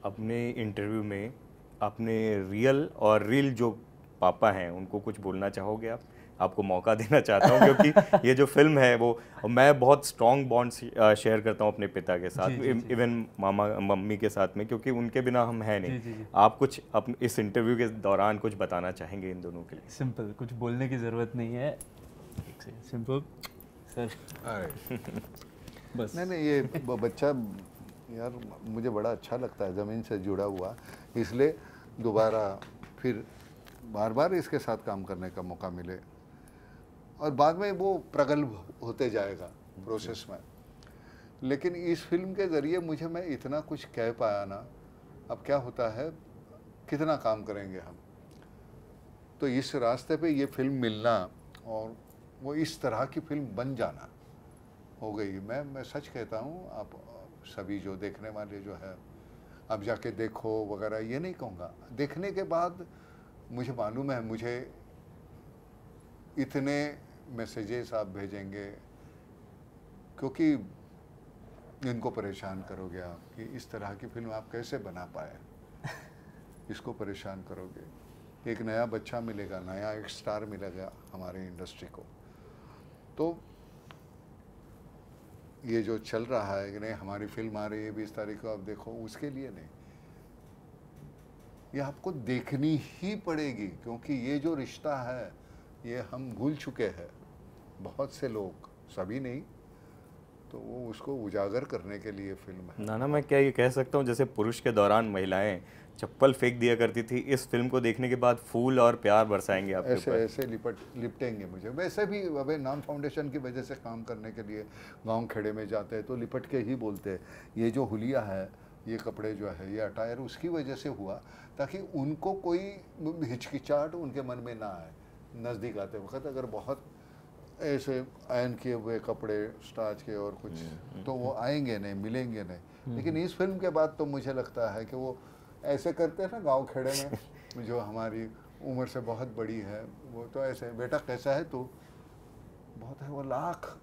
अपने इंटरव्यू में अपने रियल और रील जो पापा हैं उनको कुछ बोलना चाहोगे आप? आपको मौका देना चाहता हूँ क्योंकि ये जो फिल्म है वो मैं बहुत स्ट्रॉन्ग बॉन्ड शेयर करता हूँ अपने पिता के साथ, इवन मामा मम्मी के साथ में, क्योंकि उनके बिना हम हैं नहीं। जी। आप कुछ इस इंटरव्यू के दौरान कुछ बताना चाहेंगे इन दोनों के लिए? सिंपल, कुछ बोलने की ज़रूरत नहीं है, सिंपल सर। बस नहीं ये बच्चा यार मुझे बड़ा अच्छा लगता है, ज़मीन से जुड़ा हुआ, इसलिए दोबारा फिर बार बार इसके साथ काम करने का मौका मिले, और बाद में वो प्रगल्भ होते जाएगा प्रोसेस में। लेकिन इस फिल्म के ज़रिए मैं इतना कुछ कह पाया ना। अब क्या होता है, कितना काम करेंगे हम, तो इस रास्ते पे ये फिल्म मिलना और वो इस तरह की फिल्म बन जाना हो गई। मैं सच कहता हूँ, आप सभी जो देखने वाले जो है अब जाके देखो वगैरह ये नहीं कहूँगा, देखने के बाद मुझे मालूम है मुझे इतने मैसेजेस आप भेजेंगे, क्योंकि इनको परेशान करोगे आप कि इस तरह की फिल्म आप कैसे बना पाए, इसको परेशान करोगे, एक नया बच्चा मिलेगा, नया एक स्टार मिलेगा हमारे इंडस्ट्री को। तो ये जो चल रहा है कि नहीं हमारी फिल्म आ रही है 20 तारीख को, आप देखो, उसके लिए नहीं, ये आपको देखनी ही पड़ेगी, क्योंकि ये जो रिश्ता है ये हम भूल चुके हैं, बहुत से लोग, सभी नहीं, तो वो उसको उजागर करने के लिए फिल्म है। ना मैं क्या ये कह सकता हूँ, जैसे पुरुष के दौरान महिलाएं चप्पल फेंक दिया करती थी, इस फिल्म को देखने के बाद फूल और प्यार बरसाएंगे आपके ऊपर। ऐसे लिपटेंगे मुझे। वैसे भी अबे नाम फाउंडेशन की वजह से काम करने के लिए गांव खेड़े में जाते हैं तो लिपट के ही बोलते हैं। ये जो हुलिया है, ये कपड़े जो है, ये अटायर उसकी वजह से हुआ ताकि उनको कोई हिचकिचाहट उनके मन में ना आए। नज़दीक आते वक्त अगर बहुत ऐसे आयन किए हुए कपड़े स्टार्च के और कुछ, तो वो आएंगे नहीं, मिलेंगे नहीं। लेकिन इस फिल्म के बाद तो मुझे लगता है कि वो ऐसे करते हैं ना गांव खेड़े में, जो हमारी उम्र से बहुत बड़ी है, वो तो ऐसे, बेटा कैसा है तू, बहुत है, वो लाख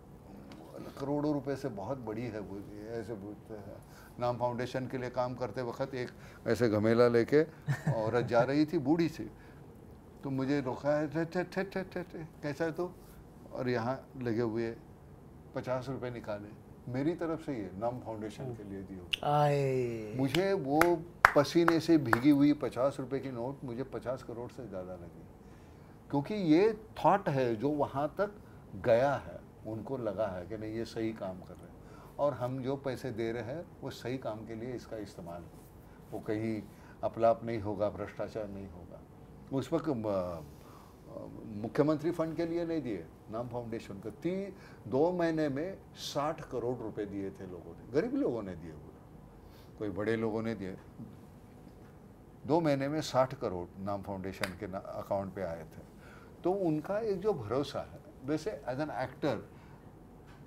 करोड़ों रुपए से बहुत बड़ी है वो, ऐसे पूछते हैं। नाम फाउंडेशन के लिए काम करते वक्त एक ऐसे घमेला लेके औरत जा रही थी, बूढ़ी सी, तो मुझे रोका है, कैसा है तो, और यहाँ लगे हुए 50 रुपये निकाले मेरी तरफ से, ये नाम फाउंडेशन के लिए दिए। मुझे वो पसीने से भीगी हुई 50 रुपये की नोट मुझे 50 करोड़ से ज़्यादा लगी, क्योंकि ये थॉट है जो वहाँ तक गया है, उनको लगा है कि नहीं ये सही काम कर रहे हैं, और हम जो पैसे दे रहे हैं वो सही काम के लिए इसका इस्तेमाल हो, वो कहीं अपलाप नहीं होगा, भ्रष्टाचार नहीं होगा। उस वक्त मुख्यमंत्री फंड के लिए नहीं दिए नाम फाउंडेशन को, 2 महीने में 60 करोड़ रुपए दिए थे लोगों ने, गरीब लोगों ने दिए, कोई बड़े लोगों ने दिए। 2 महीने में 60 करोड़ नाम फाउंडेशन के अकाउंट पे आए थे। तो उनका एक जो भरोसा है, वैसे एज एन एक्टर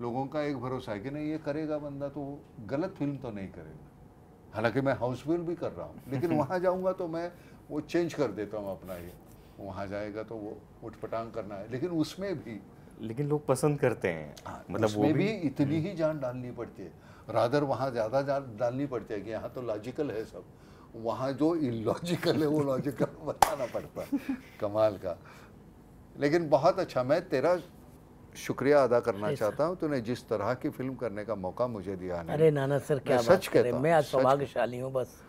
लोगों का एक भरोसा है कि नहीं ये करेगा बंदा तो गलत फिल्म तो नहीं करेगा। हालांकि मैं हाउसफुल भी कर रहा हूँ, लेकिन वहाँ जाऊँगा तो मैं वो चेंज कर देता हूँ अपना, ये वहाँ जाएगा तो वो उठपटांग करना है, लेकिन उसमें भी लेकिन लोग पसंद करते हैं। मतलब उसमें भी इतनी ही जान डालनी पड़ती है, रादर वहाँ ज़्यादा जान डालनी पड़ती है कि यहाँ तो लॉजिकल है सब, वहाँ जो इलॉजिकल है वो लॉजिकल बताना पड़ता है, कमाल का। लेकिन बहुत अच्छा, मैं तेरा शुक्रिया अदा करना चाहता हूँ, तूने जिस तरह की फिल्म करने का मौका मुझे दिया है। अरे नाना सर क्या बात सच करें, कहता हूँ, मैं आज सच सौभाग्यशाली हूँ, बस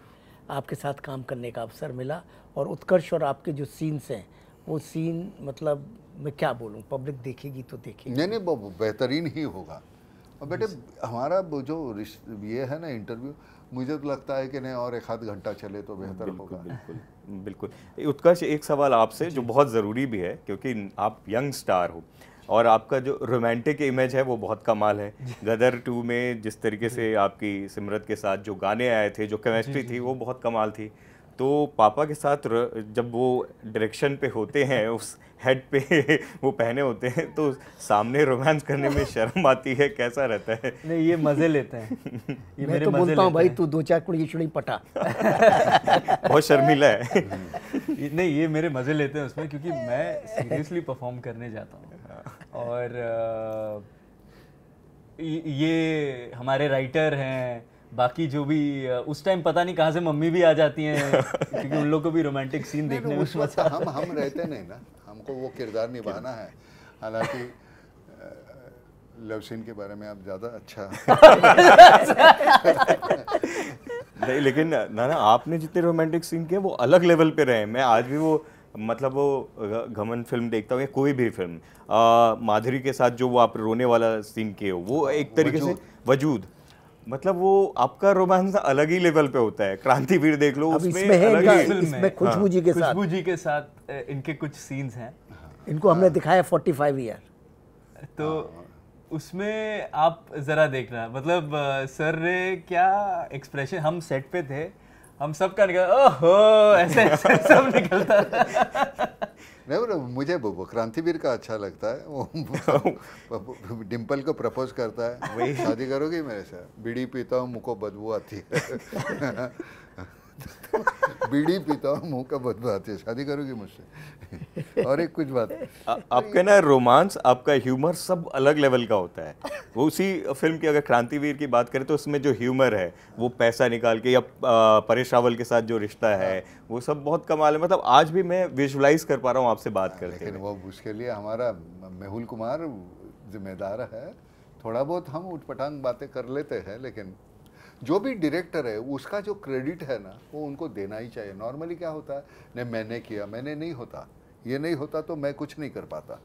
आपके साथ काम करने का अवसर मिला। और उत्कर्ष और आपके जो सीन्स हैं वो सीन, मतलब मैं क्या बोलूँ, पब्लिक देखेगी तो देखेगी। नहीं वो बेहतरीन ही होगा। और बेटे हमारा वो जो ये है ना इंटरव्यू, मुझे तो लगता है कि नहीं और एक आध घंटा चले तो बेहतर होगा। बिल्कुल बिल्कुल। उत्कर्ष, एक सवाल आपसे जो बहुत ज़रूरी भी है, क्योंकि आप यंग स्टार हो और आपका जो रोमांटिक इमेज है वो बहुत कमाल है। गदर 2 में जिस तरीके से आपकी सिमरत के साथ जो गाने आए थे, जो केमिस्ट्री थी वो बहुत कमाल थी। तो पापा के साथ जब वो डायरेक्शन पे होते हैं, उस हेड पे वो पहने होते हैं, तो सामने रोमांस करने में शर्म आती है, कैसा रहता है? नहीं ये मजे लेते हैं, ये मैं मेरे तो मजे बोलता हूँ भाई लेते तू 2-4 कुड़ी छुड़ी पटा। बहुत शर्मिला है। नहीं ये मेरे मजे लेते हैं उसमें, क्योंकि मैं सीरियसली परफॉर्म करने जाता हूँ। और ये हमारे राइटर हैं, बाकी जो भी उस टाइम पता नहीं कहाँ से मम्मी भी आ जाती हैं, क्योंकि उन लोग को भी रोमांटिक सीन देखने में उस वक्त हम रहते नहीं ना, हमको वो किरदार निभाना है। हालांकि लव सीन के बारे में आप ज़्यादा अच्छा नहीं, लेकिन ना आपने जितने रोमांटिक सीन किए वो अलग लेवल पे रहे। मैं आज भी वो, मतलब वो घमन फिल्म देखता हूँ या कोई भी फिल्म, माधुरी के साथ जो वो आप रोने वाला सीन किए हो, वो एक तरीके से वजूद, मतलब वो आपका रोमांस अलग ही लेवल पे होता है। क्रांतिवीर देख लो, उसमें इसमें है अलग ही, इसमें खुशबू जी के साथ, खुशबू जी के साथ इनके कुछ सीन्स हैं, इनको हमने दिखाया 45 ईयर। तो उसमें आप जरा देखना, मतलब सर ने क्या एक्सप्रेशन, हम सेट पे थे, हम सबका निकल ओहो ऐसे ऐसे सब निकलता था। नहीं मुझे वो क्रांतिवीर का अच्छा लगता है, वो डिम्पल को प्रपोज करता है, वही शादी करोगी मेरे साथ? बीड़ी पीता हूँ मुँह को बदबू आती है। बीड़ी पीता हूँ मुँह का बदबू आती है, शादी करोगी मुझसे? और एक कुछ बात, आपका ना रोमांस, आपका ह्यूमर सब अलग लेवल का होता है। वो उसी फिल्म की अगर क्रांतिवीर की बात करें तो उसमें जो ह्यूमर है, वो पैसा निकाल के, या परेश रावल के साथ जो रिश्ता है, वो सब बहुत कमाल है। मतलब आज भी मैं विजुलाइज कर पा रहा हूँ आपसे बात करके। लेकिन वो उसके लिए हमारा मेहुल कुमार जिम्मेदार है। थोड़ा बहुत हम उठपटांग बातें कर लेते हैं, लेकिन जो भी डायरेक्टर है उसका जो क्रेडिट है ना वो उनको देना ही चाहिए। नॉर्मली क्या होता है, नहीं मैंने किया, मैंने नहीं होता, ये नहीं होता तो मैं कुछ नहीं कर पाता,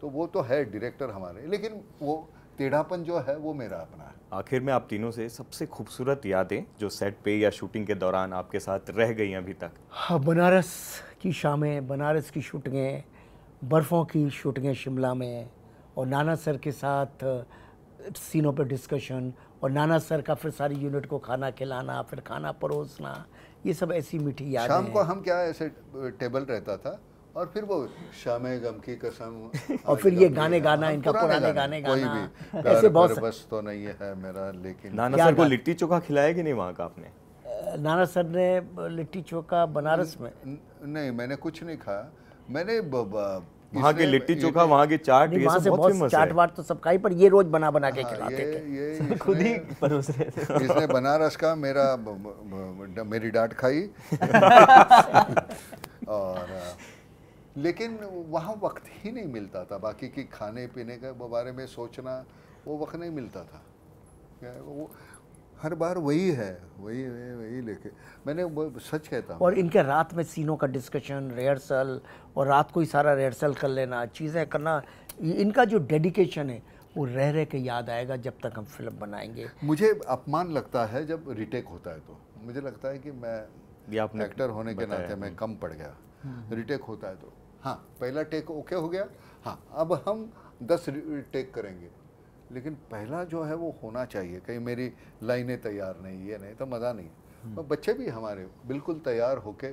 तो वो तो है डायरेक्टर हमारे, लेकिन वो टेढ़ापन जो है वो मेरा अपना है। आखिर में आप तीनों से सबसे खूबसूरत यादें जो सेट पे या शूटिंग के दौरान आपके साथ रह गई अभी तक? हाँ, बनारस की शामें, बनारस की शूटिंगें, बर्फ़ों की शूटिंगें शिमला में, और नाना सर के साथ सीनों पे डिस्कशन, और नाना सर का फिर सारी यूनिट को खाना खिलाना, फिर खाना परोसना, ये सब ऐसी मीठी यादें शाम हैं। को हम क्या ऐसे टेबल रहता था और फिर वो शामे गम की कसम, और फिर ये गाने गाना, इनका पुराने गाने कोई गाना, भी ऐसे बहुत पर बस तो नहीं है मेरा, लेकिन नाना सर को लिट्टी चोखा खिलाया कि नहीं वहाँ का आपने? नाना सर ने लिट्टी चोखा बनारस में नहीं मैंने कुछ नहीं खाया। मैंने वहाँ के लिट्टी चोखा, वहाँ के चाट, ये वहाँ सब से बहुत फेमस चाट है। वाट तो सब खाई, पर ये रोज बना बना के खिलाते थे। ये खुद ही परोस रहे थे। इसने बनारस का मेरी डांट खाई। और लेकिन वहाँ वक्त ही नहीं मिलता था, बाकी की खाने पीने के बारे में सोचना वो वक्त नहीं मिलता था। वो हर बार वही है, वही लेके मैंने वो सच कहता हूँ। और इनके रात में सीनों का डिस्कशन, रिहर्सल, और रात को ही सारा रिहर्सल कर लेना, चीज़ें करना, इनका जो डेडिकेशन है वो रह रह के याद आएगा जब तक हम फिल्म बनाएंगे। मुझे अपमान लगता है जब रिटेक होता है, तो मुझे लगता है कि मैं एक्टर होने के नाते मैं कम पड़ गया। रिटेक होता है तो हाँ, पहला टेक ओके हो गया, हाँ अब हम 10 टेक करेंगे, लेकिन पहला जो है वो होना चाहिए। कहीं मेरी लाइनें तैयार नहीं, ये नहीं तो मज़ा नहीं। और बच्चे भी हमारे बिल्कुल तैयार होके,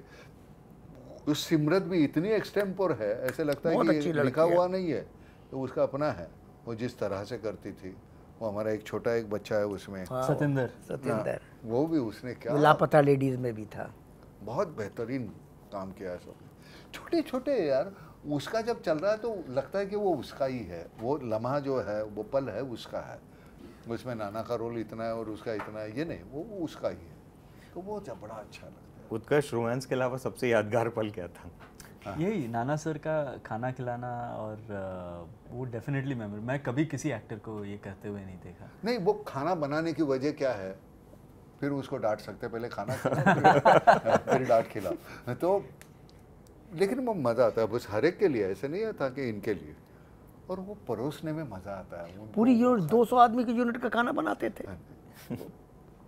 उस सिमरत भी इतनी एक्सटेम्पोर है, ऐसे लगता है कि लिखा हुआ नहीं है, तो उसका अपना है, वो जिस तरह से करती थी वो हमारा एक छोटा एक बच्चा है उसमें, हाँ, सतेंद्र। सतेंद्र, वो भी उसने क्या वो लापता लेडीज में भी था। बहुत बेहतरीन काम किया है सब। छोटे छोटे यार, उसका जब चल रहा है तो लगता है कि वो उसका ही है, वो लम्हा जो है, वो पल है उसका है। उसमें नाना का रोल इतना है और उसका इतना है, ये नहीं, वो उसका ही है। तो वो जब बड़ा अच्छा लगता है। उत्कर्ष रोमांस के अलावा सबसे यादगार पल क्या था? यही नाना सर का खाना खिलाना, और वो डेफिनेटली मेमोरी। मैं कभी किसी एक्टर को ये कहते हुए नहीं देखा। नहीं, वो खाना बनाने की वजह क्या है, फिर उसको डांट सकते, पहले खाना खिला फिर डांट खिला। तो लेकिन वो मज़ा आता है, बस हर एक के लिए, ऐसे नहीं था कि इनके लिए। और वो परोसने में मज़ा आता है। पूरी यूनिट 200 आदमी की यूनिट का खाना बनाते थे।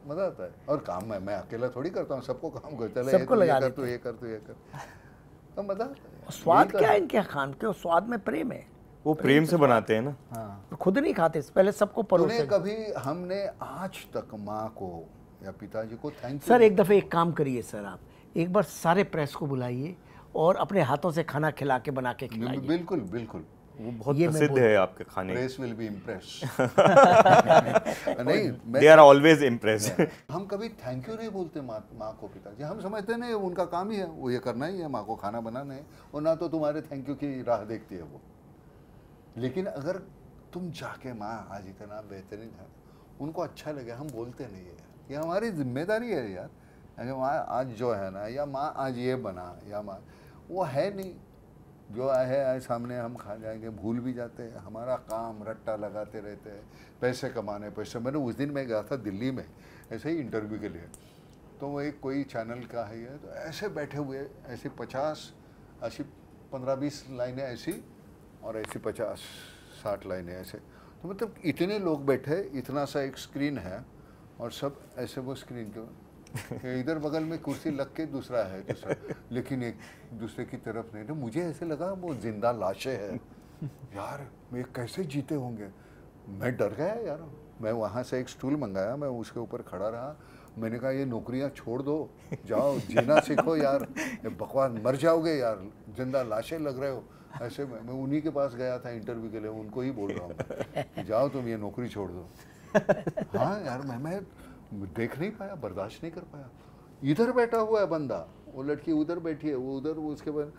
मज़ा आता है। और काम मैं अकेला थोड़ी करता हूँ, सबको काम करता है, सबको लगा देते, तू ये कर, तू ये कर, तो मज़ा आता है। स्वाद क्या है इनके खान के, स्वाद में प्रेम है। वो प्रेम से बनाते हैं ना। हाँ, खुद नहीं खाते, पहले सबको तूने परोसे। कभी, हमने आज तक माँ को या पिताजी को थैंक यू। सर एक दफ़े एक काम करिए सर, आप एक बार सारे प्रेस को बुलाइए और अपने हाथों से खाना खिला के बना के खिलाइए। बिल्कुल बिल्कुल, वो बहुत ये मैं प्रसिद्ध है आपके खाने। Press will be impress. नहीं, दे आर ऑलवेज इम्प्रेस्ड। हम कभी थैंक यू नहीं बोलते माँ को, पिताजी। हम समझते नहीं, उनका काम ही है, वो ये करना ही है, माँ को खाना बनाना है, और ना तो तुम्हारे थैंक यू की राह देखती है वो। लेकिन अगर तुम जाके, माँ आज इतना बेहतरीन है, उनको अच्छा लगे, हम बोलते नहीं है, ये हमारी जिम्मेदारी है यार। अगर माँ आज जो है ना, या माँ आज ये बना, या माँ वो है नहीं, जो है आज सामने, हम खा जाएंगे, भूल भी जाते हैं। हमारा काम रट्टा लगाते रहते हैं, पैसे कमाने, पैसे। मैंने उस दिन मैं गया था दिल्ली में ऐसे ही इंटरव्यू के लिए, तो वो एक कोई चैनल का है ये, तो ऐसे बैठे हुए, ऐसे 50 ऐसी 15-20 लाइनें ऐसी, और ऐसी 50-60 लाइनें ऐसे। तो मतलब इतने लोग बैठे, इतना सा एक स्क्रीन है, और सब ऐसे वो स्क्रीन के इधर बगल में कुर्सी लग के दूसरा है, लेकिन एक दूसरे की तरफ नहीं। तो मुझे ऐसे लगा वो जिंदा लाशें हैं यार, मैं कैसे जीते होंगे। मैं डर गया यार। मैं वहाँ से एक स्टूल मंगाया, मैं उसके ऊपर खड़ा रहा। मैंने कहा ये नौकरियाँ छोड़ दो, जाओ जीना सीखो यार, ये बकवास, मर जाओगे यार, जिंदा लाशें लग रहे हो। ऐसे मैं उन्हीं के पास गया था इंटरव्यू के लिए, उनको ही बोल रहा हूँ जाओ तुम ये नौकरी छोड़ दो। हाँ यार, मैं देख नहीं पाया, बर्दाश्त नहीं कर पाया। इधर बैठा हुआ है बंदा, वो लड़की उधर बैठी है, वो उधर, वो उसके बाद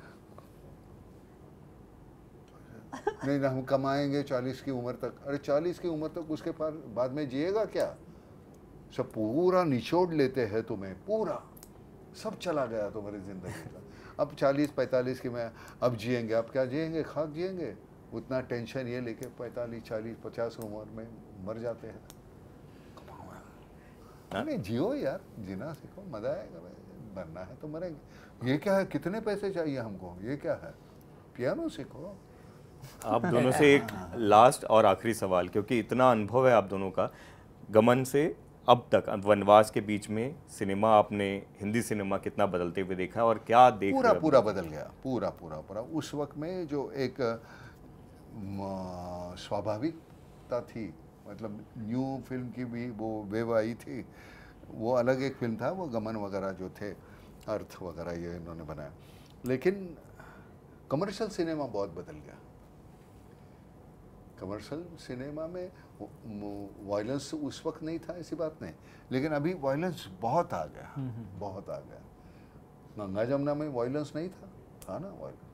नहीं ना, हम कमाएंगे 40 की उम्र तक। अरे 40 की उम्र तक उसके बाद में जिएगा क्या? सब पूरा निचोड़ लेते हैं तुम्हें, पूरा सब चला गया तुम्हारी जिंदगी का। अब 40-45 की मैं अब जिएंगे, अब क्या जिएंगे, खाक जिएंगे। उतना टेंशन ये लेके 45, 40, 50 उम्र में मर जाते हैं। नहीं, जियो यार, जीना सीखो, मजा आएगा भाई। मरना है तो मरेंगे। ये क्या है, कितने पैसे चाहिए हमको, ये क्या है, पियानो सीखो। आप दोनों से एक लास्ट और आखिरी सवाल, क्योंकि इतना अनुभव है आप दोनों का, गमन से अब तक, वनवास के बीच में सिनेमा, आपने हिंदी सिनेमा कितना बदलते हुए देखा और क्या देख पूरा पूरा बदल गया, पूरा पूरा पूरा। उस वक्त में जो एक स्वाभाविकता थी, मतलब न्यू फिल्म की भी वो वेव आई थी, वो अलग एक फिल्म था, वो गमन वगैरह जो थे, अर्थ वगैरह ये इन्होंने बनाया। लेकिन कमर्शियल सिनेमा बहुत बदल गया। कमर्शियल सिनेमा में वायलेंस उस वक्त नहीं था, ऐसी बात नहीं, लेकिन अभी वायलेंस बहुत आ गया, बहुत आ गया। गंगा जमुना में वायलेंस नहीं था ना, वायलेंस।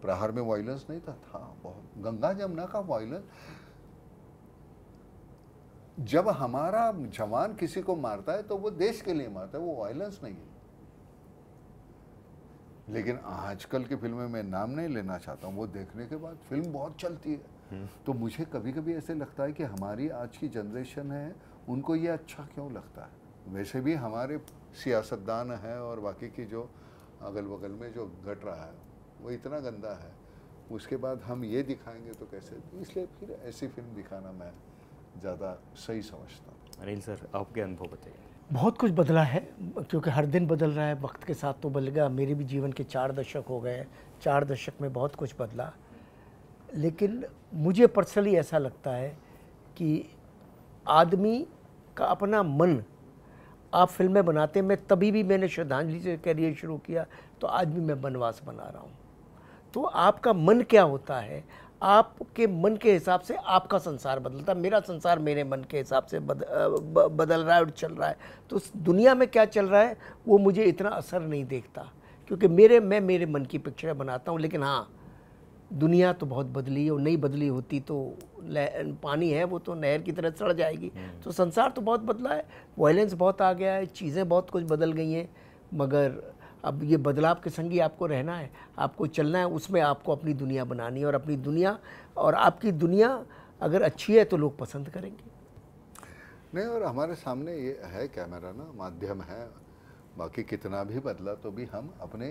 प्रहार में वायलेंस नहीं था बहुत। गंगा जमुना का वायलेंस, जब हमारा जवान किसी को मारता है तो वो देश के लिए मारता है, वो वायलेंस नहीं है। लेकिन आजकल की फिल्में मैं नाम नहीं लेना चाहता हूँ, वो देखने के बाद फिल्म बहुत चलती है। तो मुझे कभी कभी ऐसे लगता है कि हमारी आज की जनरेशन है, उनको ये अच्छा क्यों लगता है। वैसे भी हमारे सियासतदान हैं और बाकी की जो अगल बगल में जो घट रहा है वो इतना गंदा है, उसके बाद हम ये दिखाएंगे तो कैसे। इसलिए फिर ऐसी फिल्म दिखाना मैं ज़्यादा सही समझता हूँ। अनिल सर, आपके अनुभव बताइए। बहुत कुछ बदला है, क्योंकि हर दिन बदल रहा है, वक्त के साथ तो बदलेगा। मेरे भी जीवन के 4 दशक हो गए, 4 दशक में बहुत कुछ बदला। लेकिन मुझे पर्सनली ऐसा लगता है कि आदमी का अपना मन, आप फिल्में बनाते, मैं तभी भी मैंने श्रद्धांजलि से करियर शुरू किया, तो आज भी मैं वनवास बना रहा हूँ। तो आपका मन क्या होता है, आपके मन के हिसाब से आपका संसार बदलता, मेरा संसार मेरे मन के हिसाब से बदल रहा है और चल रहा है। तो उस दुनिया में क्या चल रहा है वो मुझे इतना असर नहीं देखता, क्योंकि मैं मेरे मन की पिक्चरें बनाता हूँ। लेकिन हाँ, दुनिया तो बहुत बदली है, और नहीं बदली होती तो पानी है वो तो नहर की तरह सड़ जाएगी। तो संसार तो बहुत बदला है, वायलेंस बहुत आ गया है, चीज़ें बहुत कुछ बदल गई हैं, मगर अब ये बदलाव के संग ही आपको रहना है, आपको चलना है, उसमें आपको अपनी दुनिया बनानी है। और अपनी दुनिया, और आपकी दुनिया अगर अच्छी है तो लोग पसंद करेंगे। नहीं, और हमारे सामने ये है कैमरा ना, माध्यम है, बाकी कितना भी बदला तो भी हम अपने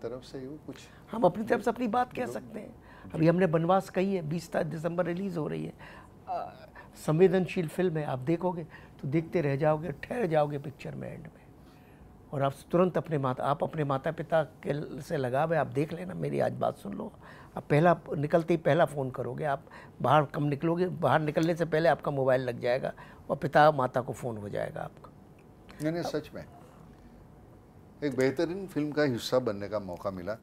तरफ से कुछ, हम अपनी तरफ से अपनी बात कह सकते हैं। अभी हमने बनवास कही है, 20 दिसंबर रिलीज़ हो रही है, संवेदनशील फिल्म है, आप देखोगे तो देखते रह जाओगे, ठहर जाओगे पिक्चर में एंड में, और आप तुरंत अपने माता पिता के से लगाव है, आप देख लेना। मेरी आज बात सुन लो, आप पहला निकलते ही पहला फ़ोन करोगे, आप बाहर कम निकलोगे, बाहर निकलने से पहले आपका मोबाइल लग जाएगा और पिता माता को फ़ोन हो जाएगा आपका। नहीं, सच में एक बेहतरीन फिल्म का हिस्सा बनने का मौका मिला।